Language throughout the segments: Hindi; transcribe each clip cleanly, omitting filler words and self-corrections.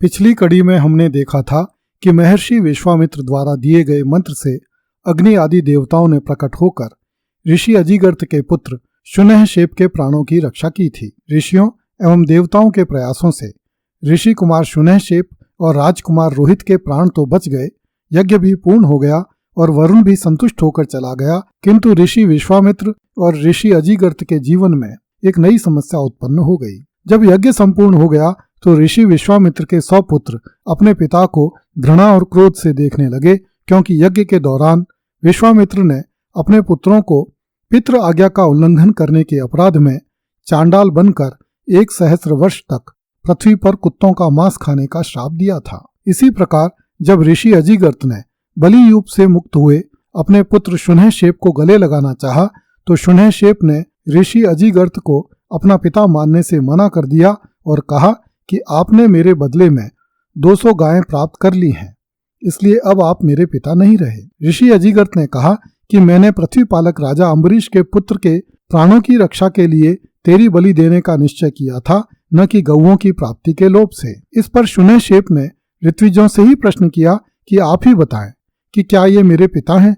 पिछली कड़ी में हमने देखा था कि महर्षि विश्वामित्र द्वारा दिए गए मंत्र से अग्नि आदि देवताओं ने प्रकट होकर ऋषि अजिगर्त के पुत्र शून्यशेप के प्राणों की रक्षा की थी। ऋषियों एवं देवताओं के प्रयासों से ऋषि कुमार शून्यशेप और राजकुमार रोहित के प्राण तो बच गए, यज्ञ भी पूर्ण हो गया और वरुण भी संतुष्ट होकर चला गया, किंतु ऋषि विश्वामित्र और ऋषि अजिगर्त के जीवन में एक नई समस्या उत्पन्न हो गई। जब यज्ञ संपूर्ण हो गया तो ऋषि विश्वामित्र के 100 पुत्र अपने पिता को घृणा और क्रोध से देखने लगे, क्योंकि यज्ञ के दौरान विश्वामित्र ने अपने पुत्रों को पितृ आज्ञा का उल्लंघन करने के अपराध में चांडाल बनकर 1 सहस्र वर्ष तक पृथ्वी पर कुत्तों का मांस खाने का श्राप दिया था। इसी प्रकार जब ऋषि अजिगर्त ने बलि यूप से मुक्त हुए अपने पुत्र शून्यशेप को गले लगाना चाहा, तो शून्यशेप ने ऋषि अजिगर्त को अपना पिता मानने से मना कर दिया और कहा कि आपने मेरे बदले में 200 गायें प्राप्त कर ली हैं, इसलिए अब आप मेरे पिता नहीं रहे। ऋषि अजिगर्त ने कहा कि मैंने पृथ्वी पालक राजा अम्बरीश के पुत्र के प्राणों की रक्षा के लिए तेरी बलि देने का निश्चय किया था, न कि गौओं की प्राप्ति के लोभ से। इस पर शून्यशेप ने ऋत्विजों से ही प्रश्न किया कि आप ही बताएं कि क्या ये मेरे पिता हैं,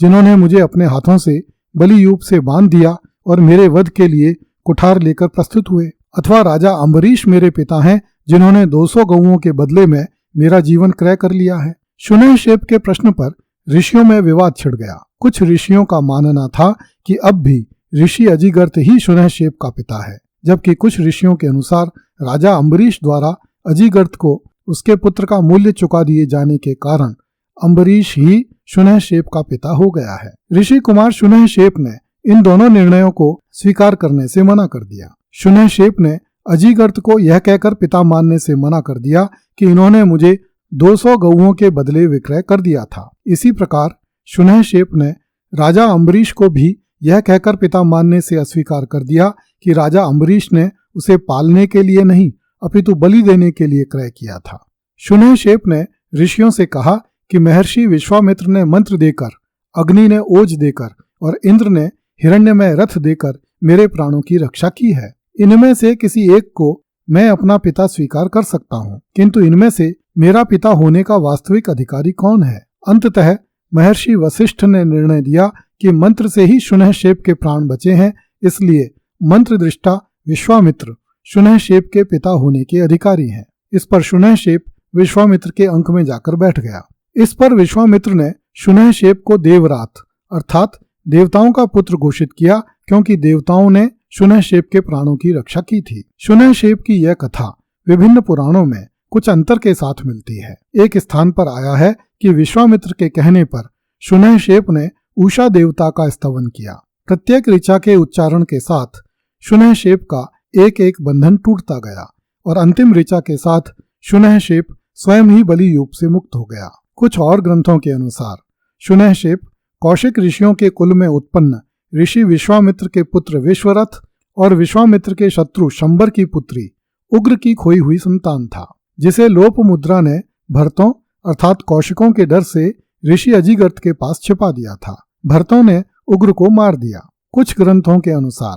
जिन्होंने मुझे अपने हाथों से बलि यूप से बांध दिया और मेरे वध के लिए कुठार लेकर प्रस्तुत हुए, अथवा राजा अम्बरीश मेरे पिता हैं, जिन्होंने 200 गौओं के बदले में मेरा जीवन क्रय कर लिया है। शून्यशेप के प्रश्न पर ऋषियों में विवाद छिड़ गया। कुछ ऋषियों का मानना था कि अब भी ऋषि अजिगर्त ही शून्यशेप का पिता है, जबकि कुछ ऋषियों के अनुसार राजा अम्बरीश द्वारा अजिगर्त को उसके पुत्र का मूल्य चुका दिए जाने के कारण अम्बरीश ही शून्यशेप का पिता हो गया है। ऋषि कुमार शून्यशेप ने इन दोनों निर्णयों को स्वीकार करने से मना कर दिया। शून्यशेप ने अजिगर्त को यह कहकर पिता मानने से मना कर दिया कि इन्होंने मुझे 200 गौओं के बदले विक्रय कर दिया था। इसी प्रकार शून्यशेप ने राजा अम्बरीश को भी यह कहकर पिता मानने से अस्वीकार कर दिया कि राजा अम्बरीश ने उसे पालने के लिए नहीं अपितु बलि देने के लिए क्रय किया था। शून्यशेप ने ऋषियों से कहा कि महर्षि विश्वामित्र ने मंत्र देकर, अग्नि ने ओज देकर और इंद्र ने हिरण्यमय रथ देकर मेरे प्राणों की रक्षा की है। इनमें से किसी एक को मैं अपना पिता स्वीकार कर सकता हूँ, किंतु इनमें से मेरा पिता होने का वास्तविक अधिकारी कौन है? अंततः महर्षि वशिष्ठ ने निर्णय दिया कि मंत्र से ही शून्यशेप के प्राण बचे हैं, इसलिए मंत्र दृष्टा विश्वामित्र शून्यशेप के पिता होने के अधिकारी हैं। इस पर शून्यशेप विश्वामित्र के अंक में जाकर बैठ गया। इस पर विश्वामित्र ने शून्यशेप को देवरात अर्थात देवताओं का पुत्र घोषित किया, क्योंकि देवताओं ने शून्यशेप के प्राणों की रक्षा की थी। शून्यशेप की यह कथा विभिन्न पुराणों में कुछ अंतर के साथ मिलती है। एक स्थान पर आया है कि विश्वामित्र के कहने पर शून्यशेप ने उषा देवता का स्तवन किया। प्रत्येक ऋचा के उच्चारण के साथ शून्यशेप का एक एक बंधन टूटता गया और अंतिम ऋचा के साथ शून्यशेप स्वयं ही बलि यूप से मुक्त हो गया। कुछ और ग्रंथों के अनुसार शून्यशेप कौशिक ऋषियों के कुल में उत्पन्न ऋषि विश्वामित्र के पुत्र विश्वरथ और विश्वामित्र के शत्रु शंबर की पुत्री उग्र की खोई हुई संतान था, जिसे लोपमुद्रा ने भरतों अर्थात कौशिकों के डर से ऋषि अजिगर्त के पास छिपा दिया था। भरतों ने उग्र को मार दिया। कुछ ग्रंथों के अनुसार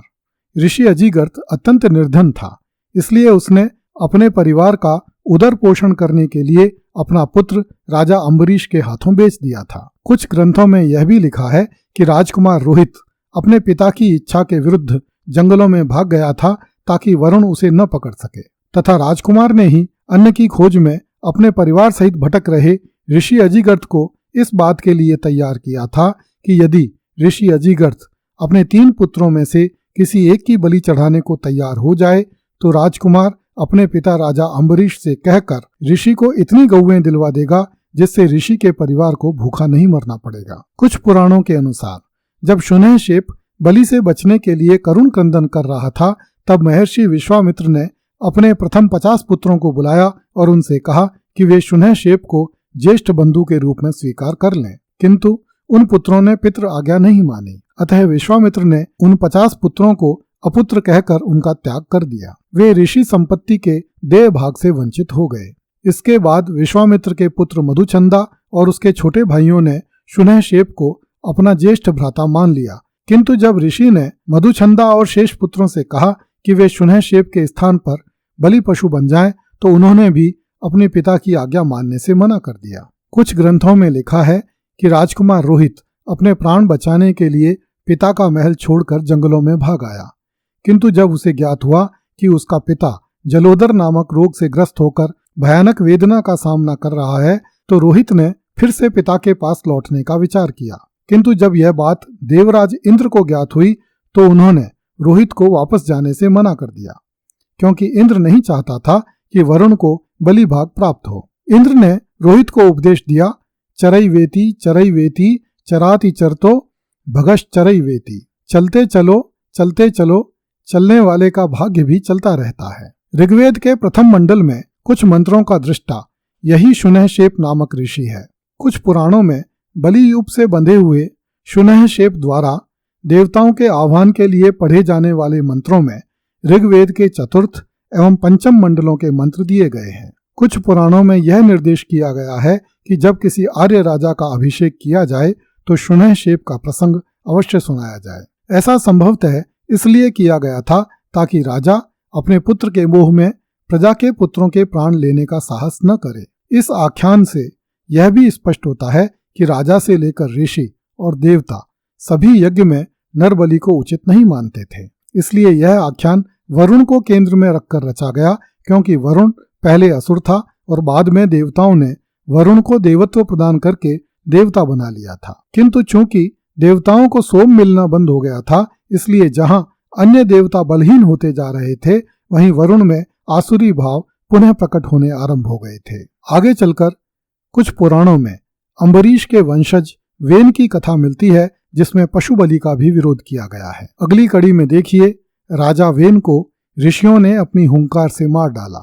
ऋषि अजिगर्त अत्यंत निर्धन था, इसलिए उसने अपने परिवार का उदर पोषण करने के लिए अपना पुत्र राजा अम्बरीश के हाथों बेच दिया था। कुछ ग्रंथों में यह भी लिखा है कि राजकुमार रोहित अपने पिता की इच्छा के विरुद्ध जंगलों में भाग गया था ताकि वरुण उसे न पकड़ सके, तथा राजकुमार ने ही अन्न की खोज में अपने परिवार सहित भटक रहे ऋषि अजिगर्त को इस बात के लिए तैयार किया था कि यदि ऋषि अजिगर्त अपने 3 पुत्रों में से किसी एक की बलि चढ़ाने को तैयार हो जाए तो राजकुमार अपने पिता राजा अम्बरीश से कहकर ऋषि को इतनी गौएं दिलवा देगा जिससे ऋषि के परिवार को भूखा नहीं मरना पड़ेगा। कुछ पुराणों के अनुसार जब शून्यशेप बलि से बचने के लिए करुण क्रंदन कर रहा था, तब महर्षि विश्वामित्र ने अपने प्रथम 50 पुत्रों को बुलाया और उनसे कहा कि वे शून्यशेप को ज्येष्ठ बंधु के रूप में स्वीकार कर लें, किंतु उन पुत्रों ने पितृ आज्ञा नहीं मानी। अतः विश्वामित्र ने उन 50 पुत्रों को अपुत्र कहकर उनका त्याग कर दिया। वे ऋषि संपत्ति के देह भाग से वंचित हो गए। इसके बाद विश्वामित्र के पुत्र मधुचंदा और उसके छोटे भाइयों ने शून्यशेप को अपना ज्येष्ठ भ्राता मान लिया, किंतु जब ऋषि ने मधुचंदा और शेष पुत्रों से कहा कि वे शून्यशेप के स्थान पर बलि पशु बन जाएं, तो उन्होंने भी अपने पिता की आज्ञा मानने से मना कर दिया। कुछ ग्रंथों में लिखा है कि राजकुमार रोहित अपने प्राण बचाने के लिए पिता का महल छोड़कर जंगलों में भाग आया, किंतु जब उसे ज्ञात हुआ कि उसका पिता जलोदर नामक रोग से ग्रस्त होकर भयानक वेदना का सामना कर रहा है, तो रोहित ने फिर से पिता के पास लौटने का विचार किया। किंतु जब यह बात देवराज इंद्र को ज्ञात हुई तो उन्होंने रोहित को वापस जाने से मना कर दिया, क्योंकि इंद्र नहीं चाहता था कि वरुण को बलि भाग प्राप्त हो। इंद्र ने रोहित को उपदेश दिया, चरई वेती चराति चरतो भगश चरई वेती। चलते चलो चलने वाले का भाग्य भी चलता रहता है। ऋग्वेद के प्रथम मंडल में कुछ मंत्रों का दृष्टा यही शुनहशेप नामक ऋषि है। कुछ पुराणों में बलि यूप से बंधे हुए शुनहशेप द्वारा देवताओं के आह्वान के लिए पढ़े जाने वाले मंत्रों में ऋग्वेद के चतुर्थ एवं पंचम मंडलों के मंत्र दिए गए हैं। कुछ पुराणों में यह निर्देश किया गया है कि जब किसी आर्य राजा का अभिषेक किया जाए तो शुनहशेप का प्रसंग अवश्य सुनाया जाए। ऐसा संभवतः इसलिए किया गया था ताकि राजा अपने पुत्र के मोह में प्रजा के पुत्रों के प्राण लेने का साहस न करे। इस आख्यान से यह भी स्पष्ट होता है कि राजा से लेकर ऋषि और देवता सभी यज्ञ में नरबलि को उचित नहीं मानते थे। इसलिए यह आख्यान वरुण को केंद्र में रखकर रचा गया, क्योंकि वरुण पहले असुर था और बाद में देवताओं ने वरुण को देवत्व प्रदान करके देवता बना लिया था। किंतु चूंकि देवताओं को सोम मिलना बंद हो गया था, इसलिए जहां अन्य देवता बलहीन होते जा रहे थे, वहीं वरुण में आसुरी भाव पुनः प्रकट होने आरंभ हो गए थे। आगे चलकर कुछ पुराणों में अम्बरीश के वंशज वेन की कथा मिलती है, जिसमें पशु बलि का भी विरोध किया गया है। अगली कड़ी में देखिए, राजा वेन को ऋषियों ने अपनी हुंकार से मार डाला।